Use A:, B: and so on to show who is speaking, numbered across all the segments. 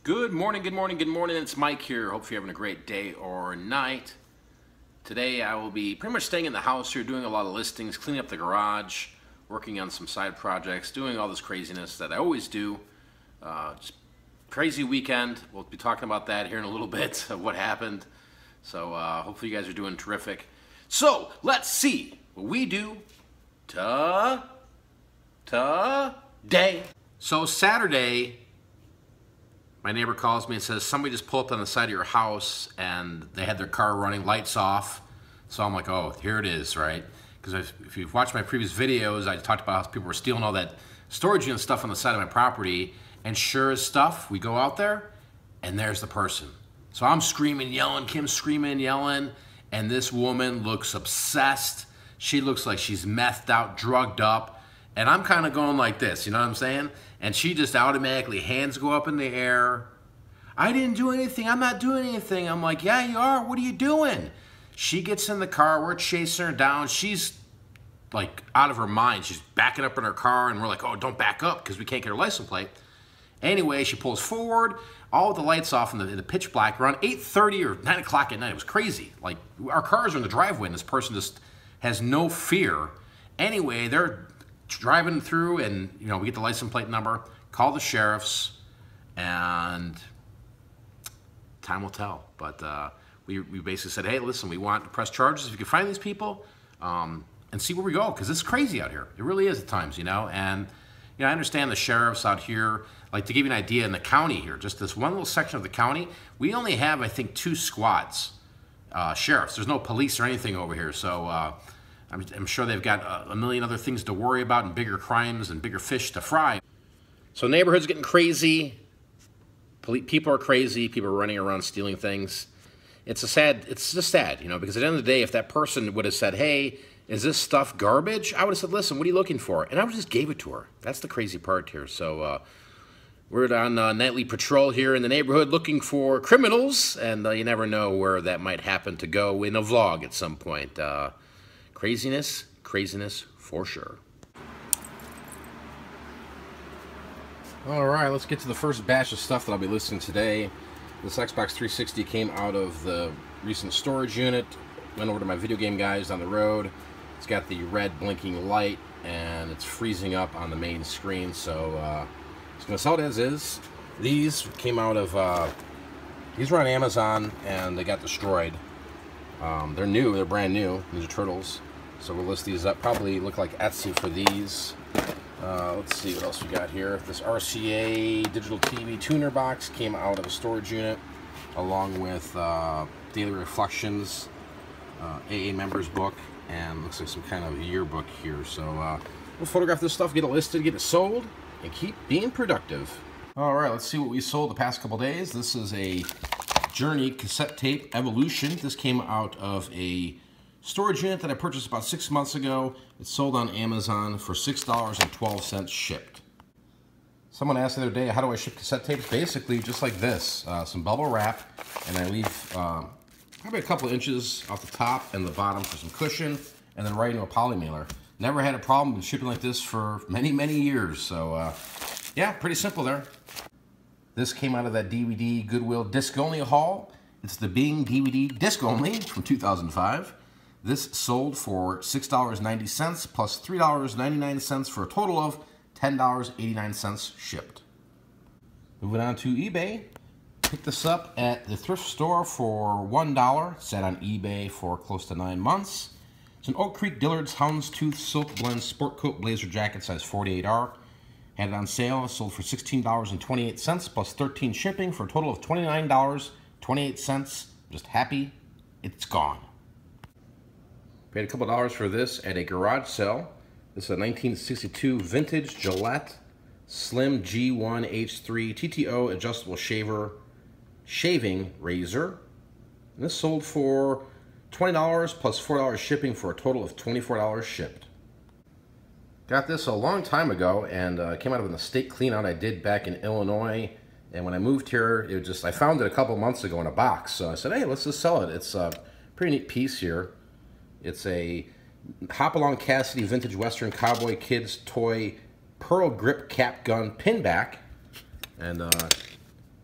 A: Good morning, good morning, good morning. It's Mike here. Hope you're having a great day or night. Today I will be pretty much staying in the house here, doing a lot of listings, cleaning up the garage, working on some side projects, doing all this craziness that I always do. Just crazy weekend. We'll be talking about that here in a little bit of what happened. So hopefully you guys are doing terrific. So let's see what we do today. So Saturday, my neighbor calls me and says, somebody just pulled up on the side of your house and they had their car running, lights off. So I'm like, oh, here it is, right? Because if you've watched my previous videos, I talked about how people were stealing all that storage unit stuff on the side of my property. And sure as stuff, we go out there and there's the person. So I'm screaming, yelling, Kim's screaming, yelling, and this woman looks obsessed. She looks like she's methed out, drugged up. And I'm kind of going like this, you know what I'm saying? And she just automatically, hands go up in the air. I didn't do anything, I'm not doing anything. I'm like, yeah, you are, what are you doing? She gets in the car, we're chasing her down. She's like out of her mind. She's backing up in her car and we're like, oh, don't back up because we can't get her license plate. Anyway, she pulls forward, all the lights off in the pitch black, around 8:30 or 9 o'clock at night. It was crazy. Like, our cars are in the driveway and this person just has no fear. Anyway, they're driving through and, you know, we get the license plate number, call the sheriffs, and time will tell. But we basically said, hey, listen, we want to press charges if you can find these people and see where we go, because it's crazy out here. It really is at times, you know. And, you know, I understand the sheriffs out here, like, to give you an idea, in the county here, just this one little section of the county, we only have, I think, 2 squads, sheriffs. There's no police or anything over here, so I'm sure they've got a million other things to worry about and bigger crimes and bigger fish to fry. So neighborhood's getting crazy. People are crazy. People are running around stealing things. It's just sad, you know, because at the end of the day, if that person would have said, hey, is this stuff garbage? I would have said, listen, what are you looking for? And I would have just gave it to her. That's the crazy part here. So we're on nightly patrol here in the neighborhood looking for criminals, and you never know where that might happen to go in a vlog at some point. Craziness for sure. All right, let's get to the first batch of stuff that I'll be listing today. This Xbox 360 came out of the recent storage unit. Went over to my video game guys down the road. It's got the red blinking light and it's freezing up on the main screen, so it's gonna sell it as is. These came out of, these were on Amazon and they got destroyed. They're new, they're brand new, Ninja Turtles. So we'll list these up, probably look like Etsy for these. Let's see what else we got here. This RCA digital TV tuner box came out of a storage unit, along with Daily Reflections, AA members book, and looks like some kind of yearbook here. So we'll photograph this stuff, get it listed, get it sold, and keep being productive. All right, let's see what we sold the past couple days. This is a Journey cassette tape Evolution. This came out of a storage unit that I purchased about 6 months ago. It's sold on Amazon for $6.12 shipped. Someone asked the other day, how do I ship cassette tapes? Basically, just like this, some bubble wrap, and I leave probably a couple inches off the top and the bottom for some cushion, and then right into a poly mailer. Never had a problem with shipping like this for many, many years. So, yeah, pretty simple there. This came out of that DVD Goodwill disc only haul. It's the Bing DVD disc only from 2005. This sold for $6.90 plus $3.99 for a total of $10.89 shipped. Moving on to eBay. Picked this up at the thrift store for $1. Sat on eBay for close to 9 months. It's an Oak Creek Dillard's Houndstooth Silk Blend Sport Coat Blazer Jacket, size 48R. Had it on sale, sold for $16.28 plus 13 shipping for a total of $29.28. Just happy it's gone. Paid a couple dollars for this at a garage sale. This is a 1962 vintage Gillette Slim G1H3 TTO adjustable shaving razor. And this sold for $20 plus $4 shipping for a total of $24 shipped. Got this a long time ago, and it came out of an estate clean out I did back in Illinois. And when I moved here, I found it a couple months ago in a box. So I said, hey, let's just sell it. It's a pretty neat piece here. It's a Hopalong Cassidy Vintage Western Cowboy Kids Toy Pearl Grip Cap Gun Pinback. And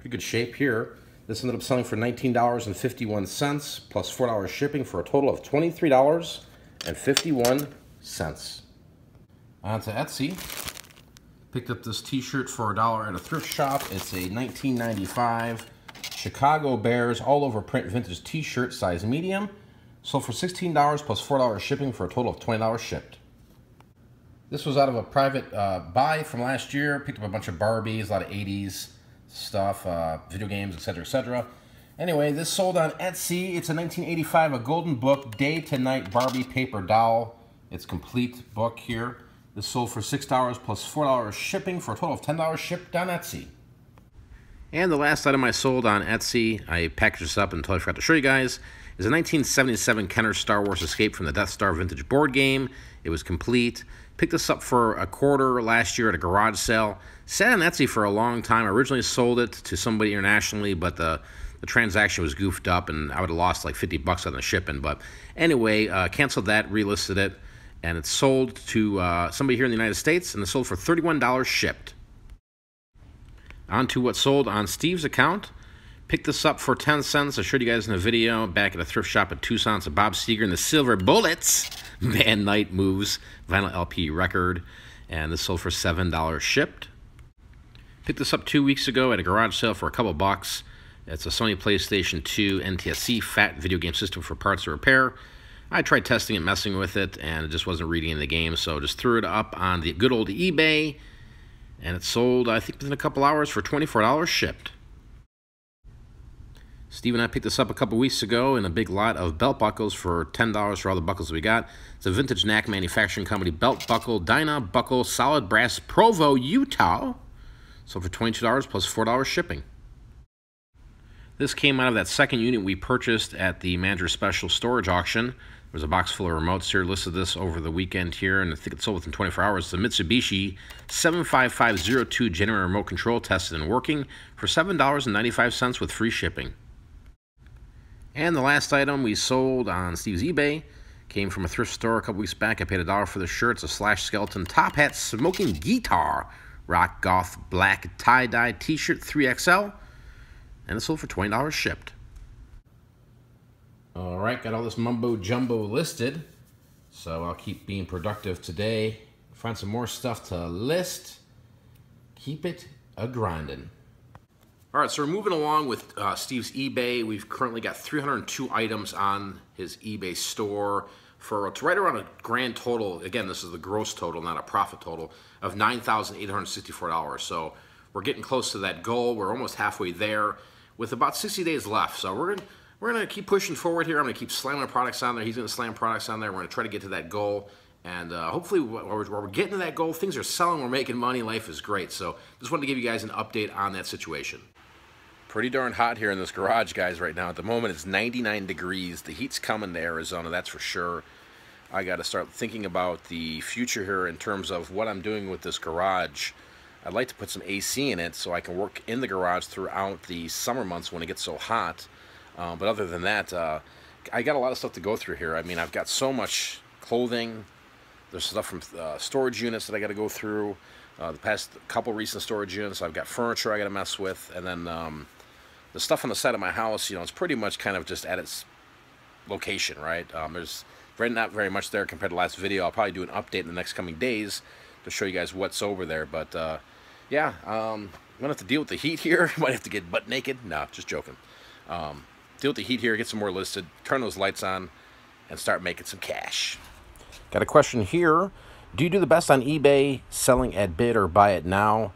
A: Pretty good shape here. This ended up selling for $19.51 plus $4 shipping for a total of $23.51. On to Etsy. Picked up this t-shirt for $1 at a thrift shop. It's a 1995 Chicago Bears all over print vintage t-shirt, size medium. Sold for $16 plus $4 shipping for a total of $20 shipped. This was out of a private buy from last year. Picked up a bunch of Barbies, a lot of 80s stuff, video games, etc., etc. Anyway, this sold on Etsy. It's a 1985, a Golden Book Day to Night Barbie paper doll. It's complete book here. This sold for $6 plus $4 shipping for a total of $10 shipped on Etsy. And the last item I sold on Etsy, I packaged this up until I forgot to show you guys, is a 1977 Kenner Star Wars Escape from the Death Star vintage board game. It was complete. Picked this up for $25 last year at a garage sale. Sat on Etsy for a long time. I originally sold it to somebody internationally, but the transaction was goofed up, and I would have lost like $50 on the shipping. But anyway, canceled that, relisted it, and it's sold to somebody here in the United States, and it sold for $31 shipped. On to what sold on Steve's account. Picked this up for 10 cents. I showed you guys in a video back at a thrift shop at Tucson. It's a Bob Seger and the Silver Bullets Van Night Moves vinyl LP record. And this sold for $7 shipped. Picked this up 2 weeks ago at a garage sale for a couple bucks. It's a Sony PlayStation 2 NTSC fat video game system for parts and repair. I tried testing it, messing with it, and it just wasn't reading in the game. So just threw it up on the good old eBay. And it sold, I think, within a couple hours for $24 shipped. Steve and I picked this up a couple weeks ago in a big lot of belt buckles for $10 for all the buckles we got. It's a vintage knack manufacturing company belt buckle, Dyna Buckle, solid brass, Provo, Utah. Sold for $22 plus $4 shipping. This came out of that second unit we purchased at the Manager Special storage auction. There was a box full of remotes here. Listed this over the weekend here, and I think it sold within 24 hours. It's a Mitsubishi 75502 genuine remote control, tested and working for $7.95 with free shipping. And the last item we sold on Steve's eBay came from a thrift store a couple weeks back. I paid $1 for the shirt. It's a Slash Skeleton top hat smoking guitar rock goth black tie-dye t-shirt 3XL, and it sold for $20 shipped. All right, got all this mumbo jumbo listed, so I'll keep being productive today. Find some more stuff to list. Keep it a-grindin'. All right, so we're moving along with Steve's eBay. We've currently got 302 items on his eBay store for right around a grand total. Again, this is the gross total, not a profit total, of $9,864. So we're getting close to that goal. We're almost halfway there with about 60 days left. So we're gonna keep pushing forward here. I'm gonna keep slamming products on there. He's gonna slam products on there. We're gonna try to get to that goal. And hopefully, while we're getting to that goal, things are selling, we're making money, life is great. So just wanted to give you guys an update on that situation. Pretty darn hot here in this garage, guys, right now. At the moment, it's 99 degrees. The heat's coming to Arizona, that's for sure. I got to start thinking about the future here in terms of what I'm doing with this garage. I'd like to put some AC in it so I can work in the garage throughout the summer months when it gets so hot. But other than that, I got a lot of stuff to go through here. I mean, I've got so much clothing. There's stuff from storage units that I got to go through. The past couple recent storage units, I've got furniture I got to mess with, and then the stuff on the side of my house, you know, it's pretty much kind of just at its location, right? There's not very much there compared to last video. I'll probably do an update in the next coming days to show you guys what's over there. But yeah, I'm gonna have to deal with the heat here. Might have to get butt naked. No, just joking. Deal with the heat here, get some more listed, turn those lights on, and start making some cash. Got a question here. Do you do the best on eBay, selling at bid or buy it now?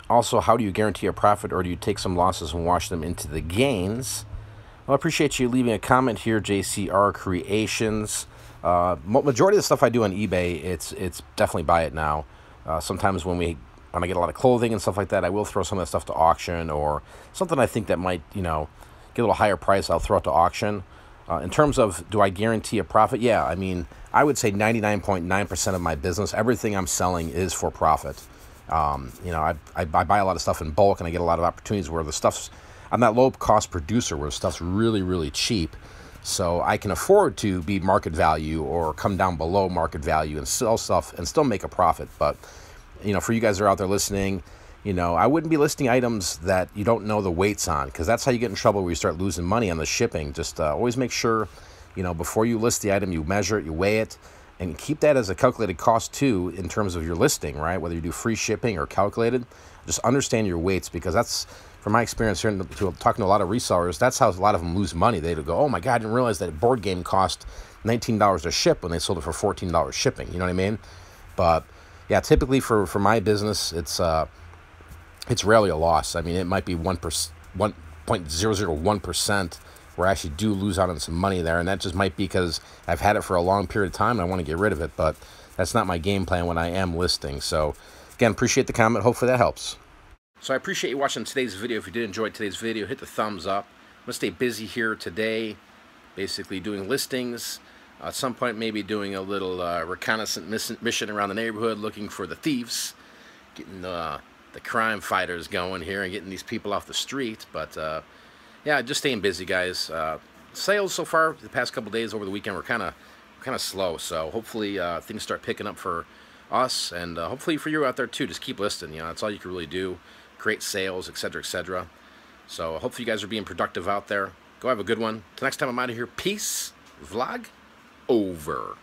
A: Also, how do you guarantee a profit, or do you take some losses and wash them into the gains? Well, I appreciate you leaving a comment here, JCR Creations. Majority of the stuff I do on eBay, it's definitely buy it now. Sometimes when I get a lot of clothing and stuff like that, I will throw some of that stuff to auction, or something I think that might, you know, get a little higher price, I'll throw it to auction. In terms of, do I guarantee a profit? Yeah, I mean, I would say 99.9% of my business, everything I'm selling is for profit. You know, I buy a lot of stuff in bulk, and I get a lot of opportunities where the stuff's, I'm that low-cost producer where stuff's really, really cheap. So I can afford to be market value or come down below market value and sell stuff and still make a profit. But, you know, for you guys that are out there listening,
B: You know, I wouldn't be listing items that you don't know the weights on, because that's how you get in trouble where you start losing money on the shipping. Just always make sure, you know, before you list the item, you measure it, you weigh it, and keep that as a calculated cost too in terms of your listing, right? Whether you do free shipping or calculated, just understand your weights, because that's, from my experience here, talking to a lot of resellers, that's how a lot of them lose money. They go, oh my God, I didn't realize that board game cost $19 to ship when they sold it for $14 shipping. You know what I mean? But yeah, typically for my business, it's rarely a loss. I mean, it might be 1.001% where I actually do lose out on some money there, and that just might be because I've had it for a long period of time and I want to get rid of it, but that's not my game plan when I am listing. So again, appreciate the comment. Hopefully that helps. So I appreciate you watching today's video. If you did enjoy today's video, hit the thumbs up. I'm going to stay busy here today, basically doing listings. At some point, maybe doing a little reconnaissance mission around the neighborhood, looking for the thieves, getting the crime fighters going here and getting these people off the street. But yeah, just staying busy, guys. Sales so far the past couple days over the weekend were kind of slow. So hopefully things start picking up for us, and hopefully for you out there too. Just keep listing. You know, that's all you can really do. Create sales, etc., etc. So hopefully you guys are being productive out there. Go have a good one. Till next time, I'm out of here. Peace. Vlog over.